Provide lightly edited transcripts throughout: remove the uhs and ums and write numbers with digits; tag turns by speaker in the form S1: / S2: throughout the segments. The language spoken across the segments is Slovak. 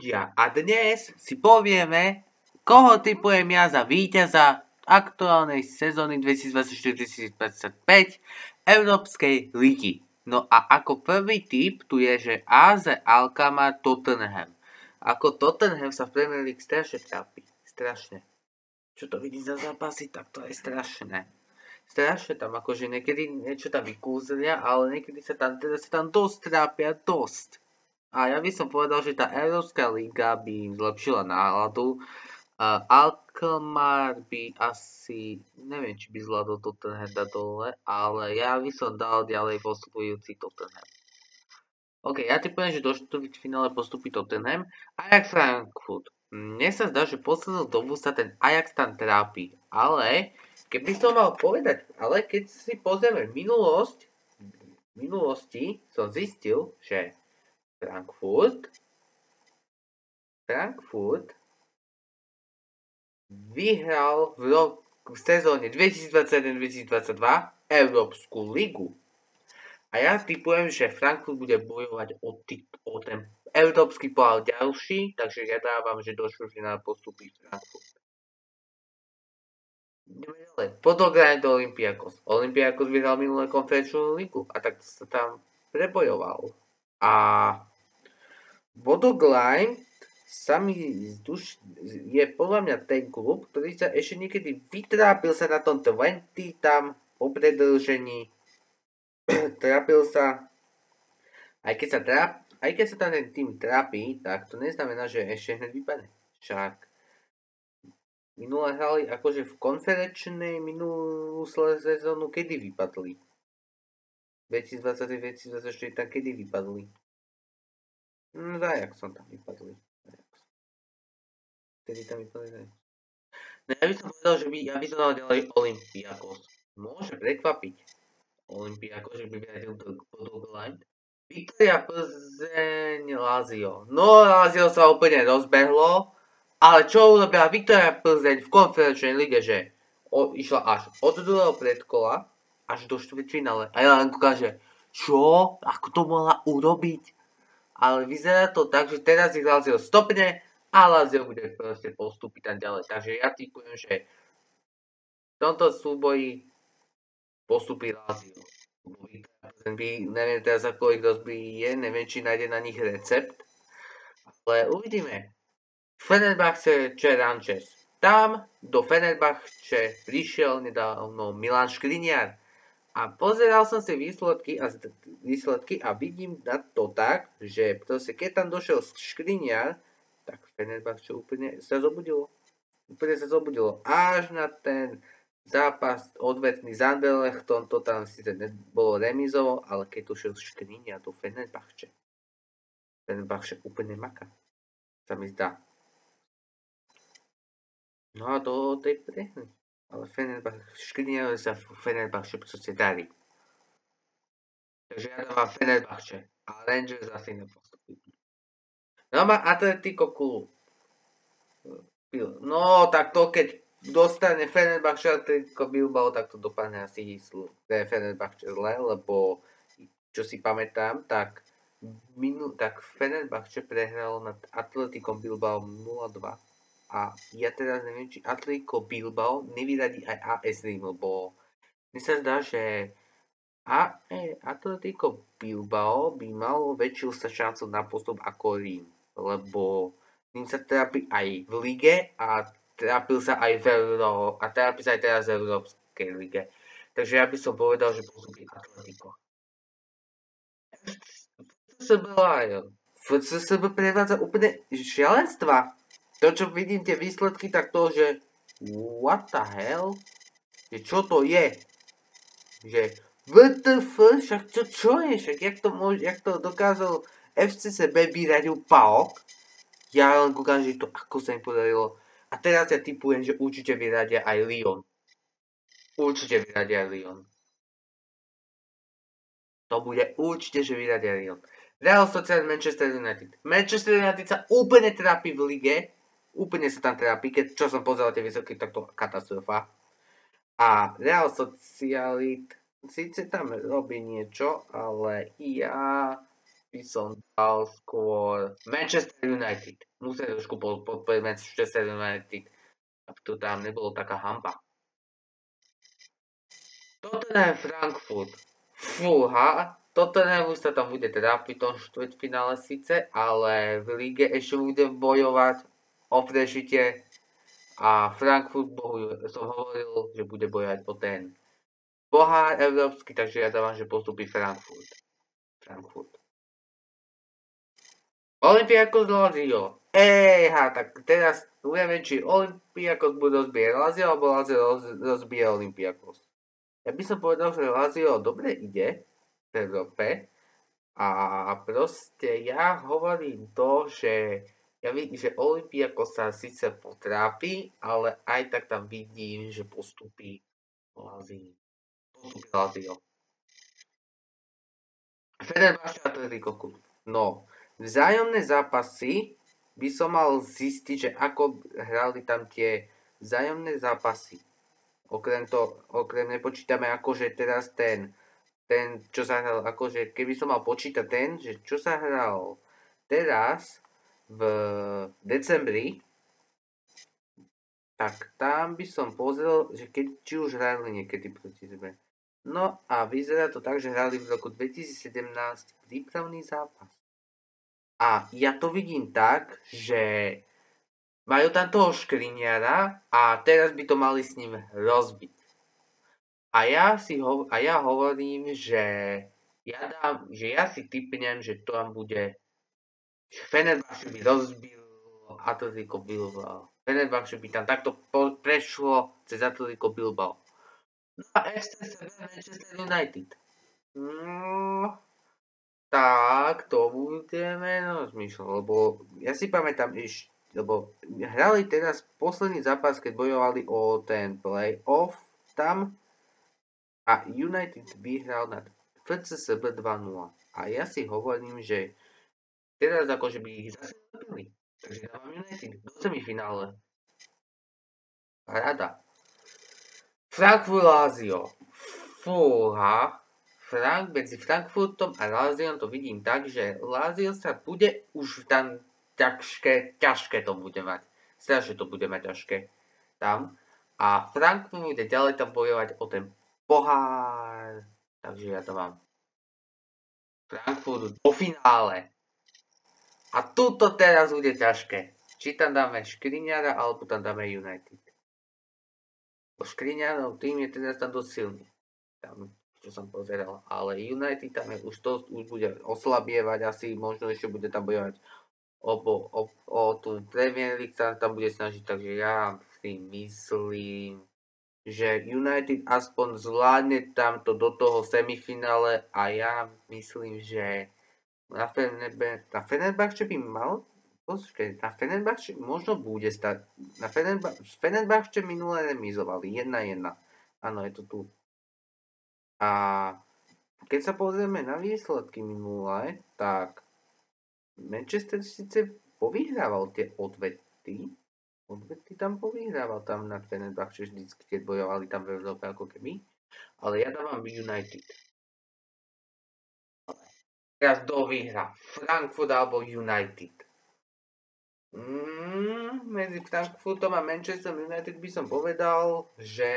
S1: ľudia, a dnes si povieme, koho tipujem ja za víťaza aktuálnej sezóny 2024-2025 Európskej ligy. No a ako prvý tip tu je, že AZ Alkmaar Tottenham. Ako Tottenham sa v Premier League strašne trápi. Strašne. Čo to vidí za zápasy, tak to je strašné. Strašne tam akože niekedy niečo tam vykúzlia, ale niekedy sa tam dosť trápia, dosť. A ja by som povedal, že tá Európska liga by im zlepšila náladu. Alkmaar by asi, neviem, či by zvládol Tottenham dať dole, ale ja by som dal ďalej postupujúci Tottenham. OK, ja ti poviem, že do štvrťfinále postupí Tottenham. Ajax Frankfurt. Mne sa zdá, že poslednú dobu sa ten Ajax tam trápi, ale keby som mal povedať, ale keď si pozrieme v minulosti som zistil, že Frankfurt vyhral v sezóne 2021-2022 Európsku ligu. A ja tipujem, že Frankfurt bude bojovať o ten Európsky pohár ďalší, takže ja dávam, že do štvrťfinále postupí Frankfurt. Ideme ďalej. Podogrind Olympiakos. Olympiakos vyhral minulé konferenčnú ligu a tak sa tam prebojoval. A Bodogrind je podľa mňa ten klub, ktorý sa ešte niekedy vytrápil sa na tom 20 tam po predĺžení. Trápil sa. Aj keď sa tam ten tým trápi, tak to neznamená, že ešte hneď vypadne. Však minulé hrali akože v konferenčnej minulú sezónu, kedy vypadli? 2020-2024 tam kedy vypadli? Za Ajaxom tam vypadli. Kedy tam vypadli? No ja by som povedal, že ja by som dal ďalej Olympiakos. Môže prekvapiť Olympiakos, že by vyhradil Podogrind. Viktoria Plzeň Lazio. No Lazio sa úplne rozbehlo, ale čo urobila Viktoria Plzeň v konferenčnej lige, že išla až od druhého predkola až do štvrťfinále. A ja len kúkam, že čo? Ako to mohla urobiť? Ale vyzerá to tak, že teraz ich Lazio stopne a Lazio bude proste postúpiť tam ďalej. Takže ja tipujem, že v tomto súboji postupí Lazio. Neviem teraz, ako ich rozbije, neviem, či nájde na nich recept. Ale uvidíme. Fenerbahce Rangers. Tam do Fenerbahce prišiel nedávno Milan Škriniar. A pozeral som si výsledky a vidím na to tak, že proste keď tam došiel Škriniar, tak Fenerbahce úplne sa zobudilo. Až na ten zápas odvetný s Anderlechtom, to tam síce nebolo remizovo, ale keď došiel Škriniar do Fenerbahce úplne maká. Sa mi zdá. No a do tej prehry. Ale Škriniar sa v Fenerbahce proste darí. Takže ja dávam Fenerbahce a Rangers asi nepostupí. No má Atletico Klub. No tak to keď dostane Fenerbahce Atletico Bilbao, tak to dopadne asi Fenerbahce zle, lebo čo si pamätám, tak Fenerbahce prehral nad Atletico Bilbao 0-2. A ja teraz neviem, či Atletico Bilbao nevyradí aj AS Rím, lebo mne sa zdá, že Atletico Bilbao by malo väčšiu šancu na postup ako Rím, lebo Rím sa trápi aj v lige a trápil sa aj a trápi sa aj teraz v Európskej lige. Takže ja by som povedal, že postupí Atletico. FCSB prevádza úplne šialenstva. To, čo vidím tie výsledky, tak to, že what the hell? Že čo to je? Že WTF, však čo je? Však jak to dokázal FCSB vyradil PAOK? Ja len kúkam, že to ako sa im podarilo. A teraz ja tipujem, že určite vyradia aj Lyon. To bude určite, že vyradia Lyon. Real Sociedad Manchester United. Manchester United sa úplne trápi v lige. Úplne sa tam trápi, čo som pozeral tie výsledky, tak to katastrofa. A Real Sociedad síce tam robí niečo, ale ja by som dal skôr Manchester United. Musím trošku podporiť Manchester United, aby to tam nebolo taká hamba. Tottenham Frankfurt. Fúha, Tottenham už sa tam bude trápiť v tom štvrťfinále síce, ale v líge ešte bude bojovať o prežitie a Frankfurt, som hovoril, že bude bojovať o ten pohár európsky, takže ja dávam, že postupí Frankfurt. Olympiakos Lazio. Tak teraz neviem, či Olympiakos bude rozbíjať Lazio, alebo Lazio rozbije Olympiakos. Ja by som povedal, že Lazio dobre ide v Európe a proste ja hovorím to, že ja vidím, že Olympiakos sa síce potrápi, ale aj tak tam vidím, že postupí Lazio. Fenerbahce Atletico Klub. No, vzájomné zápasy by som mal zistiť, že ako hrali tam tie vzájomné zápasy. Okrem nepočítame akože teraz ten, čo sa hral, akože keby som mal počítať ten, že čo sa hral teraz v decembri, tak tam by som pozrel, že či už hrali niekedy proti sebe. No a vyzerá to tak, že hrali v roku 2017 prípravný zápas. A ja to vidím tak, že majú tam toho Škriniara a teraz by to mali s ním rozbiť. A ja hovorím, že ja si tipnem, že to tam bude Fenerbahce by rozbil Atletico Bilbao. Fenerbahce by tam takto prešlo cez Atletico Bilbao. No a FC Manchester United. No, tak to budeme rozmýšľať, lebo ja si pamätám lebo hrali teraz posledný zápas, keď bojovali o ten play-off tam a United vyhral nad FCSB 2-0. A ja si hovorím, že teraz akože by ich zase zabili. Takže dávam United do semifinále. Rada. Frankfurt Lazio. Fúha. Medzi Frankfurtom a Laziom to vidím tak, že Lazio sa bude už tam ťažké to bude mať. Strašne to bude mať ťažké tam. A Frankfurt bude ďalej tam bojovať o ten pohár. Takže ja to mám Frankfurt do finále. A tuto teraz bude ťažké. Či tam dáme Škriniara, alebo tam dáme United. Škriniarov tým je teraz tam dosť silný. Tam, čo som pozeral. Ale United tam je už bude oslabievať. Asi možno ešte bude tam bojovať o tú Premier League sa tam bude snažiť. Takže ja si myslím, že United aspoň zvládne tamto do toho semifinále a ja myslím, že na Fenerbahce by mal na Fenerbahce možno bude stať. Fenerbahce minulé remizovali 1-1. Áno, je to tu. A keď sa pozrieme na výsledky minulé, tak Manchester síce povyhrával tie odvety tam povyhrával tam na Fenerbahce vždycky, keď bojovali tam v Európe ako keby. Ale ja dávam United. Teraz do výhra Frankfurt alebo United. Medzi Frankfurtom a Manchester United by som povedal, že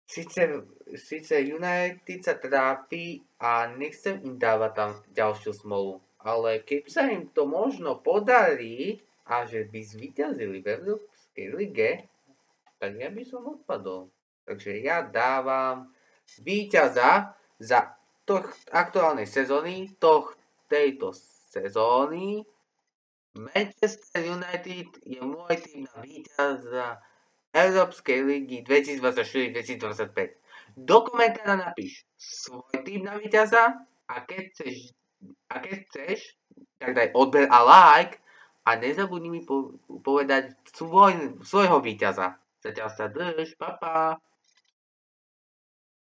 S1: síce United sa trápi a nechcem im dávať tam ďalšiu smolu, ale keď sa im to možno podarí a že by zvíťazili v Európskej lige, tak ja by som odpadol. Takže ja dávam víťaza za aktuálnej sezóny, tejto sezóny. Manchester United je môj tým na víťaza Európskej ligy 2024-2025. Do komentára napíš svoj tým na víťaza a keď chceš, tak daj odber a like a nezabudni mi povedať svojho víťaza. Zatiaľ sa drž, pa.